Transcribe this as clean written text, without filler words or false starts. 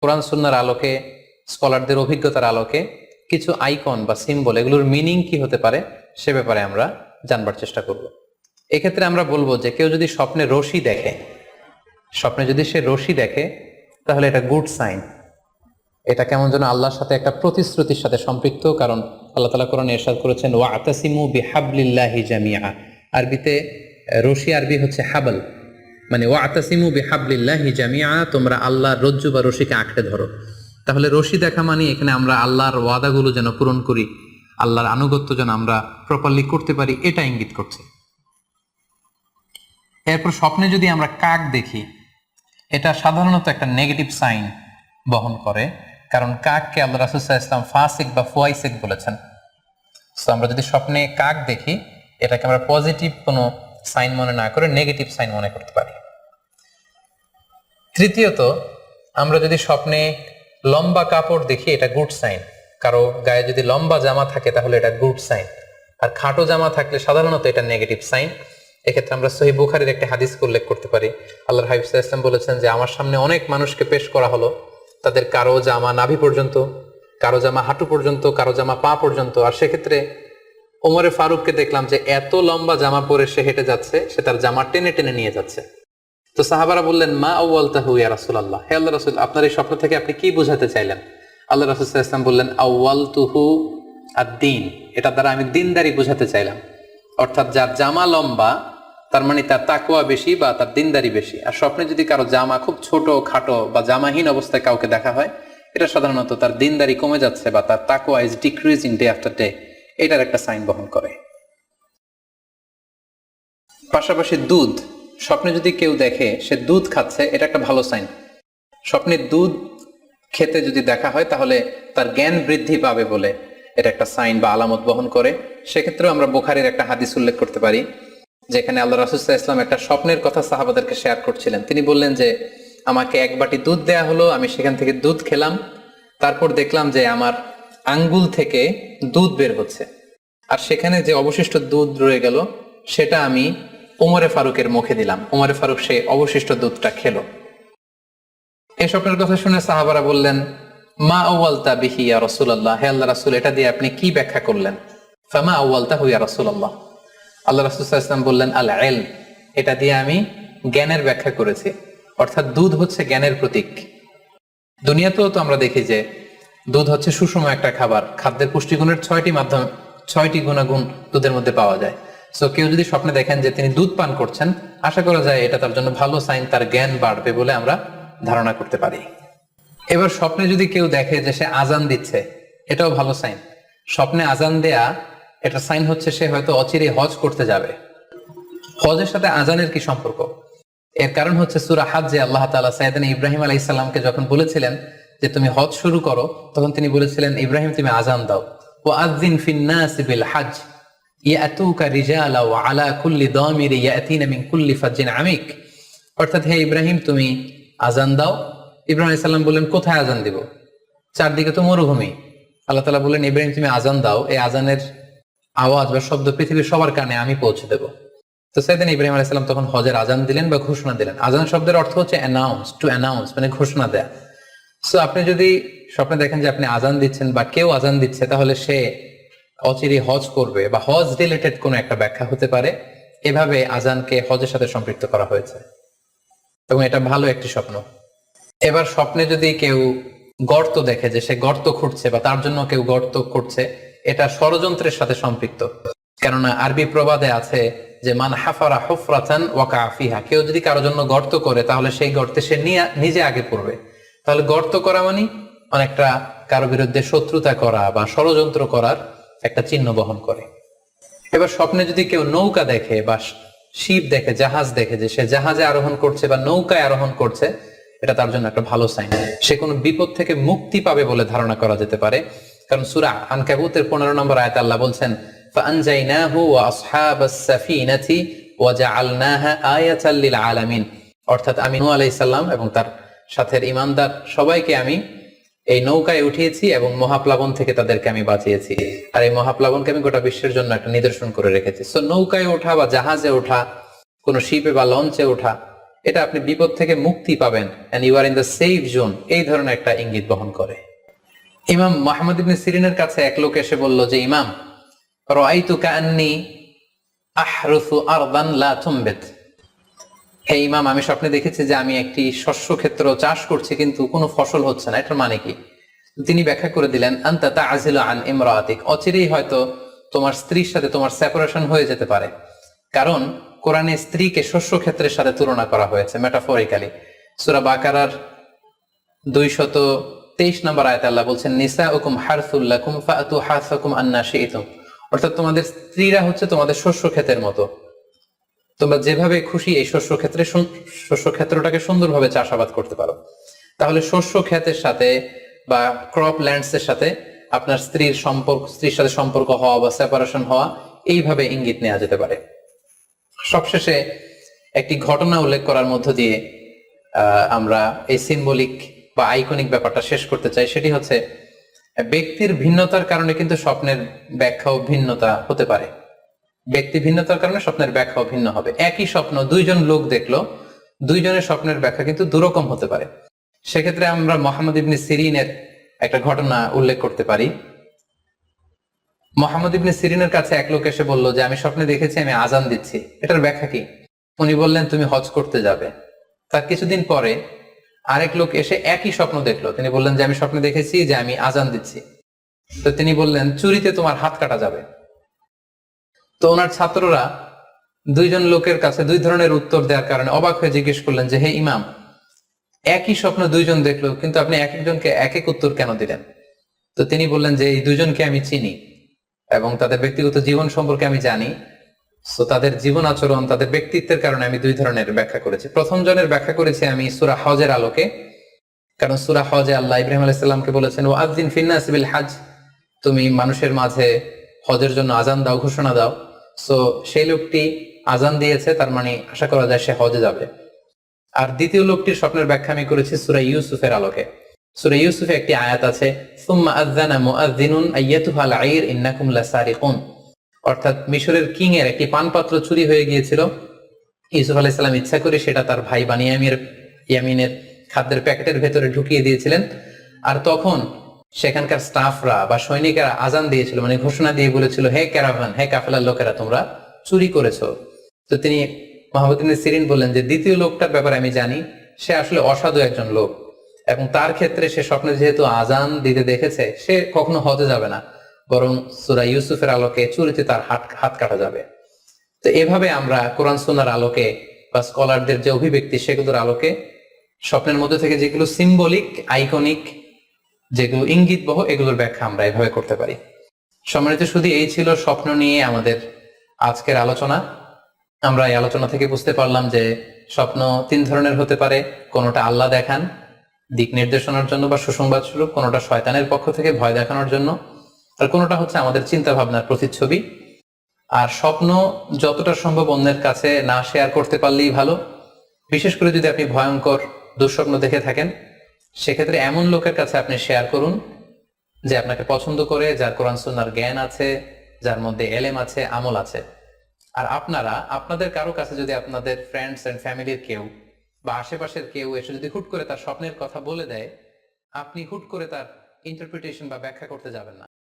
কোরআন সুন্নাহর আলোকে, স্কলারদের অভিজ্ঞতার আলোকে কিছু আইকন বা সিম্বল, এগুলোর মিনিং কি হতে পারে সে ব্যাপারে আমরা জানবার চেষ্টা করব। এক্ষেত্রে আমরা বলবো যে কেউ যদি স্বপ্নে রশি দেখে, স্বপ্নে যদি সে রশি দেখে, তাহলে এটা গুড সাইন। এটা কেমন যেন আল্লাহর সাথে একটা প্রতিশ্রুতির সাথে সম্পৃক্ত, কারণ আল্লাহ তাআলা কোরআনে ইরশাদ করেছেন ওয়াতাসিমু বিহাবলিল্লাহি জামিআ। আরবিতে রশি আরবি হচ্ছে হাবল, মানে ওয়াতাসিমু বিহাবলিল্লাহি জামিআ, তোমরা আল্লাহর রজ্জু বা রশিকে আঁকড়ে ধরো। তাহলে রশি দেখা মানে এখানে আমরা আল্লাহর ওয়াদাগুলো যেন পূরণ করি, আল্লাহর আনুগত্য যেন আমরা প্রপারলি করতে পারি, এটা ইঙ্গিত করছে। এরপর স্বপ্নে যদি আমরা কাক দেখি, এটা সাধারণত একটা নেগেটিভ সাইন বহন করে, কারণ কাককে আল্লাহ রাসূল সাল্লাল্লাহু আলাইহি ওয়াসাল্লাম ফাসিক বা ফুয়াইসিক বলেছেন। সো আমরা যদি স্বপ্নে কাক দেখি, এটাকে আমরা পজিটিভ কোনো সাইন মনে না করে নেগেটিভ সাইন মনে করতে পারি। তৃতীয়ত, আমরা যদি স্বপ্নে লম্বা কাপড় দেখি, এটা গুড সাইন। কারো গায়ে যদি লম্বা জামা থাকে তাহলে এটা গুড সাইন, আর খাটো জামা থাকলে সাধারণত এটা নেগেটিভ সাইন। এক্ষেত্রে আমরা সহিহ বুখারীর একটা হাদিস উল্লেখ করতে পারি। আল্লাহর হাবিব সাল্লাল্লাহু আলাইহি ওয়াসাল্লাম বলেছেন যে আমার সামনে অনেক মানুষকে পেশ করা হলো, তাদের কারো জামা নাভি পর্যন্ত, কারো জামা হাঁটু পর্যন্ত, কারো জামা পা পর্যন্ত। আর সেক্ষেত্রে ওমরে ফারুককে দেখলাম যে এত লম্বা জামা পরে সে হেঁটে যাচ্ছে, সে তার জামা টেনে টেনে নিয়ে যাচ্ছে। তো সাহাবারা বললেন মা আউয়ালতাহু ইয়া রাসূলুল্লাহ, হে আল্লাহর রাসূল, আপনার এই স্বপ্ন থেকে আপনি কি বোঝাতে চাইলেন? আল্লাহ রাসূল সাল্লাল্লাহু আলাইহি ওয়াসাল্লাম বললেন আউয়ালতুহু আদ-দীন, এটা দ্বারা আমি দিনদারি বোঝাতে চাইলাম। অর্থাৎ যার জামা লম্বা তার মানে তার তাকওয়া বেশি বা তার দিনদারি বেশি। আর স্বপ্নে যদি কারো জামা খুব ছোট খাটো বা জামাহীন অবস্থায় কাউকে দেখা হয়, এটা সাধারণত তার দিনদারি কমে যাচ্ছে বা তার তাকওয়া is decreasing day after day, এটার একটা সাইন বহন করে। পাশাপাশি দুধ, স্বপ্নে যদি কেউ দেখে সে দুধ খাচ্ছে, এটা একটা ভালো সাইন। স্বপ্নে দুধ খেতে যদি দেখা হয় তাহলে তার জ্ঞান বৃদ্ধি পাবে বলে এটা একটা সাইন বা আলামত বহন করে। সেক্ষেত্রেও আমরা বুখারীর একটা হাদিস উল্লেখ করতে পারি, যেখানে আল্লাহ রাসূল সাল্লাল্লাহু আলাইহি ওয়াসাল্লাম একটা স্বপ্নের কথা সাহাবাদেরকে শেয়ার করছিলেন। তিনি বললেন যে আমাকে এক বাটি দুধ দেয়া হলো, আমি সেখান থেকে দুধ খেলাম, তারপর দেখলাম যে আমার আঙ্গুল থেকে দুধ বের হচ্ছে, আর সেখানে যে অবশিষ্ট দুধ রয়ে গেল সেটা আমি ওমরে ফারুকের মুখে দিলাম। ওমরে ফারুক সেই অবশিষ্ট দুধটা খেলো। এই স্বপ্নের কথা শুনে সাহাবারা বললেন মা আউয়ালতা বিহি ইয়া রাসূলুল্লাহ, হে আল্লাহর রাসূল, এটা দিয়ে আপনি কি ব্যাখ্যা করলেন? ফামা আউয়ালতাহু ইয়া রাসূলুল্লাহ, আল্লাহ রাসূল সাল্লাল্লাহু আলাইহি ওয়াসাল্লাম বললেন আল ইলম, এটা দিয়ে আমি জ্ঞানের ব্যাখ্যা করেছি। অর্থাৎ দুধ হচ্ছে জ্ঞানের প্রতীক। দুনিয়াতেও তো আমরা দেখি যে দুধ হচ্ছে সুষম একটা খাবার, খাদ্যের পুষ্টিগুণের 6টি গুণাগুণ দুধের মধ্যে পাওয়া যায়। সো কেউ যদি স্বপ্নে দেখেন যে তিনি দুধ পান করছেন, আশা করা যায় এটা তার জন্য ভালো সাইন, তার জ্ঞান বাড়বে বলে আমরা ধারণা করতে পারি। এবার স্বপ্নে যদি কেউ দেখে যে সে আজান দিচ্ছে, এটাও ভালো সাইন। স্বপ্নে আজান দেয়া, এটা সাইন হচ্ছে সে হয়তো অচিরে হজ করতে যাবে। হজের সাথে আজানের কি সম্পর্ক? এর কারণ হচ্ছে সূরা হজ্জে আল্লাহ তাআলা সাইয়েদনা ইব্রাহিম আলাইহিস সালামকে যখন বলেছিলেন যে তুমি হজ শুরু করো, তখন তিনি বলেছিলেন ইব্রাহিম তুমি আজান দাও, ওয়াআযযিন ফিন-নাসি বিল-হজ্জ ইয়াতুকা রিজালা ওয়া আলা কুল্লি দামির ইয়াতিনা মিন কুল্লি ফাজ্জিন আমিক। অর্থাৎ হে ইব্রাহিম তুমি আজান দাও। ইব্রাহিম আলাইহিস সালাম বললেন কোথায় আজান দিব? চারদিকে তো মরুভূমি। আল্লাহ তাআলা বললেন ইব্রাহিম তুমি আজান দাও, এই আজানের আওয়াজ বা শব্দ পৃথিবীর সবার কানে আমি পৌঁছে দেব। তো সাইয়েদনা ইব্রাহিম আলাইহিস সালাম তখন হজের আজান দিলেন বা ঘোষণা দিলেন। আজান শব্দের অর্থ হচ্ছে অ্যানাউন্স, টু অ্যানাউন্স, মানে ঘোষণা দেয়া। সো আপনি যদি স্বপ্নে দেখেন যে আপনি আজান দিচ্ছেন বা কেউ আজান দিচ্ছে, তাহলে সে অচিরে হজ করবে বা হজ রিলেটেড কোনো একটা ব্যাখ্যা হতে পারে। এভাবে আজানকে হজের সাথে সম্পৃক্ত করা হয়েছে এবং এটা ভালো একটি স্বপ্ন। এবার স্বপ্নে যদি কেউ গর্ত দেখে যে সে গর্ত খুঁড়ছে বা তার জন্য কেউ গর্ত করছে, এটা ষড়যন্ত্রের সাথে সম্পৃক্ত। কেননা আরবি প্রবাদে আছে যে মান হাফারা হুফরাতান ওয়াকা ফিহা, কেউ যদি কারোর জন্য গর্ত করে তাহলে সেই গর্তে সে নিজে আগে পড়বে। তাহলে গর্ত করা মানে অনেকটা কারো বিরুদ্ধে শত্রুতা করা বা ষড়যন্ত্র করার একটা চিহ্ন বহন করে। এবার স্বপ্নে যদি কেউ নৌকা দেখে বা শিপ দেখে, জাহাজ দেখে যে সে জাহাজে আরোহণ করছে বা নৌকায় আরোহণ করছে, এটা তার জন্য একটা ভালো সাইন। সে কোনো বিপদ থেকে মুক্তি পাবে বলে ধারণা করা যেতে পারে। কারণ সূরা আনকাবুতের 15 নম্বর আয়াতে আল্লাহ বলছেন ফাআনজাইনাহু ওয়া আসহাবাস সাফিনাতি ওয়া জাআলনাহা আয়াতাল লিল আলামিন। অর্থাৎ আমি নূহ আলাইহিস সালাম এবং তার সাথের ঈমানদার সবাইকে আমি এই নৌকায় উঠিয়েছি এবং মহাপ্লাবন থেকে তাদেরকে আমি বাঁচিয়েছি। আর এই মহাপ্লাবনকে আমি গোটা বিশ্বের জন্য একটা নিদর্শন করে রেখেছি। সো নৌকায় ওঠা বা জাহাজে ওঠা, কোনো শিপে বা লঞ্চে ওঠা, এটা আপনি বিপদ থেকে মুক্তি পাবেন, and you are in the safe zone, এই ধরনের একটা ইঙ্গিত বহন করে। ইমাম মুহাম্মদ ইবনে সিরিনের কাছে এক লোক এসে বলল যে, ইমাম, রাআইতু কাআন্নী আহরুসু আরদান লা তুমবিত। হে ইমাম, আমি স্বপ্নে দেখেছি যে আমি একটি শস্য ক্ষেত্র চাষ করছি কিন্তু কোনো ফসল হচ্ছে না, এটার মানে কি? তিনি ব্যাখ্যা করে দিলেন, আনতা তা'জিলু আন ইমরাতিক, অচিরেই হয়তো তোমার স্ত্রীর সাথে তোমার সেপারেশন হয়ে যেতে পারে। কারণ কোরআনে স্ত্রীকে শস্য ক্ষেত্রের সাথে তুলনা করা হয়েছে মেটাফরিক্যালি। সূরা বাকারার 223 নম্বর আয়াতে আল্লাহ বলছেন, নিসাউকুম হারসুল লাকুম ফাআতু হারসাকুম আন্না শি'তুম, অর্থাৎ তোমাদের স্ত্রীরা হচ্ছে তোমাদের শস্য ক্ষেতের মতো, তোমরা যেভাবে খুশি এই শস্য ক্ষেত্রটাকে সুন্দরভাবে চাষাবাদ করতে পারো। তাহলে শস্য ক্ষেতের সাথে বা ক্রপ ল্যান্ডস এর সাথে আপনার স্ত্রীর সাথে সম্পর্ক হওয়া বা সেপারেশন হওয়া, এইভাবে ইঙ্গিত নেওয়া যেতে পারে। সবশেষে একটি ঘটনা উল্লেখ করার মধ্য দিয়ে আমরা এই সিম্বলিক বা আইকনিক ব্যাপারটা শেষ করতে চাই। সেটি হচ্ছে, ব্যক্তির ভিন্নতার কারণে কিন্তু স্বপ্নের ব্যাখ্যাও ভিন্নতা হতে পারে। ব্যক্তি ভিন্নতার কারণে স্বপ্নের ব্যাখ্যাও ভিন্ন হবে। একই স্বপ্ন দুইজন লোক দেখলো, দুইজনের স্বপ্নের ব্যাখ্যা কিন্তু দুরকম হতে পারে। সেক্ষেত্রে আমরা মুহাম্মদ ইবনে সিরিনের একটা ঘটনা উল্লেখ করতে পারি। মুহাম্মদ ইবনে সিরিনের কাছে এক লোক এসে বলল যে, আমি স্বপ্নে দেখেছি আমি আজান দিচ্ছি, এটার ব্যাখ্যা কি? উনি বললেন, তুমি হজ করতে যাবে। তার কিছুদিন পরে আরেক লোক এসে একই স্বপ্ন দেখলো, তিনি বললেন যে, আমি স্বপ্নে দেখেছি যে আমি আজান দিচ্ছি। তো তিনি বললেন, চুরিতে তোমার হাত কাটা যাবে। তো ওনার ছাত্ররা দুইজন লোকের কাছে দুই ধরনের উত্তর দেওয়ার কারণে অবাক হয়ে জিজ্ঞেস করলেন যে, হে ইমাম, একই স্বপ্ন দুইজন দেখলো কিন্তু আপনি এক একজনকে এক এক উত্তর কেন দিলেন? তো তিনি বললেন যে, এই দুইজনকে আমি চিনি এবং তাদের ব্যক্তিগত জীবন সম্পর্কে আমি জানি, সো তাদের জীবন আচরণ, তাদের ব্যক্তিত্বের কারণে আমি দুই ধরনের ব্যাখ্যা করেছি। প্রথম জনের ব্যাখ্যা করেছি আমি সূরা হজের আলোকে, কারণ সূরা হজে আল্লাহ ইব্রাহিম আলাইহিস সালামকে বলেছেন, ওয়াযিন ফিন্নাস বিল হজ, তুমি মানুষের মাঝে হজের জন্য আজান দাও, ঘোষণা দাও। সো সেই লোকটি আজান দিয়েছে, তার মানে আশা করা যায় সে হজে যাবে। আর দ্বিতীয় লোকটির স্বপ্নের ব্যাখ্যা আমি করেছি সূরা ইউসুফের আলোকে। সূরা ইউসুফে একটি আয়াত আছে, সুম্মা আযানা মুআযযিনুন আইয়াতুহাল আইর ইন্নাকুম লাসারিকুন, অর্থাৎ মিশরের কিং এর একটি পানপাত্র চুরি হয়ে গিয়েছিল। ইউসুফ আলাইহিস সালাম ইচ্ছা করে সেটা তার ভাই ইয়ামিনের খাদ্যের প্যাকেটের ভেতরে ঢুকিয়ে দিয়েছিলেন। আর তখন সেখানকার স্টাফরা বা সৈনিকেরা আজান দিয়েছিল, মানে ঘোষণা দিয়ে বলেছিল, হে ক্যারাভান, হে কাফেলার লোকেরা, তোমরা চুরি করেছো। তো তিনি মুহাম্মদ ইবনে সিরিন বললেন যে, দ্বিতীয় লোকটার ব্যাপারে আমি জানি, সে আসলে অসাধু একজন লোক, এবং তার ক্ষেত্রে সে স্বপ্নে যেহেতু আজান দিতে দেখেছে, সে কখনো হজে যাবে না, বরং সূরা ইউসুফের আলোকে চুরিতে তার হাত কাটা যাবে। তো এভাবে আমরা কোরআন সুন্নাহর আলোকে বা স্কলারদের যে অভিব্যক্তি, সেগুলোর আলোকে স্বপ্নের মধ্যে থেকে যেগুলো সিম্বলিক, আইকনিক, যেগুলো ইঙ্গিত বহ, এগুলোর ব্যাখ্যা আমরা এভাবে করতে পারি। সম্মানিত শুধু এই ছিল স্বপ্ন নিয়ে আমাদের আজকের আলোচনা। আমরা এই আলোচনা থেকে বুঝতে পারলাম যে স্বপ্ন তিন ধরনের হতে পারে। কোনোটা আল্লাহ দেখান দিক নির্দেশনার জন্য বা সুসংবাদ স্বরূপ, কোনোটা শয়তানের পক্ষ থেকে ভয় দেখানোর জন্য, আর কোনোটা হচ্ছে আমাদের চিন্তা ভাবনার প্রতিচ্ছবি। আর স্বপ্ন যতটা সম্ভব অন্যের কাছে না শেয়ার করতে পারলেই ভালো। বিশেষ করে যদি আপনি ভয়ঙ্কর দুঃস্বপ্ন দেখে থাকেন, সেক্ষেত্রে এমন লোকের কাছে আপনি শেয়ার করুন যে আপনাকে পছন্দ করে, যার কোরআন সুন্নাহর জ্ঞান আছে, যার মধ্যে এলেম আছে, আমল আছে। আর আপনাদের কারো কাছে যদি আপনাদের ফ্রেন্ডস এন্ড ফ্যামিলির কেউ বা আশেপাশের কেউ এসে যদি হুট করে তার স্বপ্নের কথা বলে দেয়, আপনি হুট করে তার ইন্টারপ্রিটেশন বা ব্যাখ্যা করতে যাবেন না।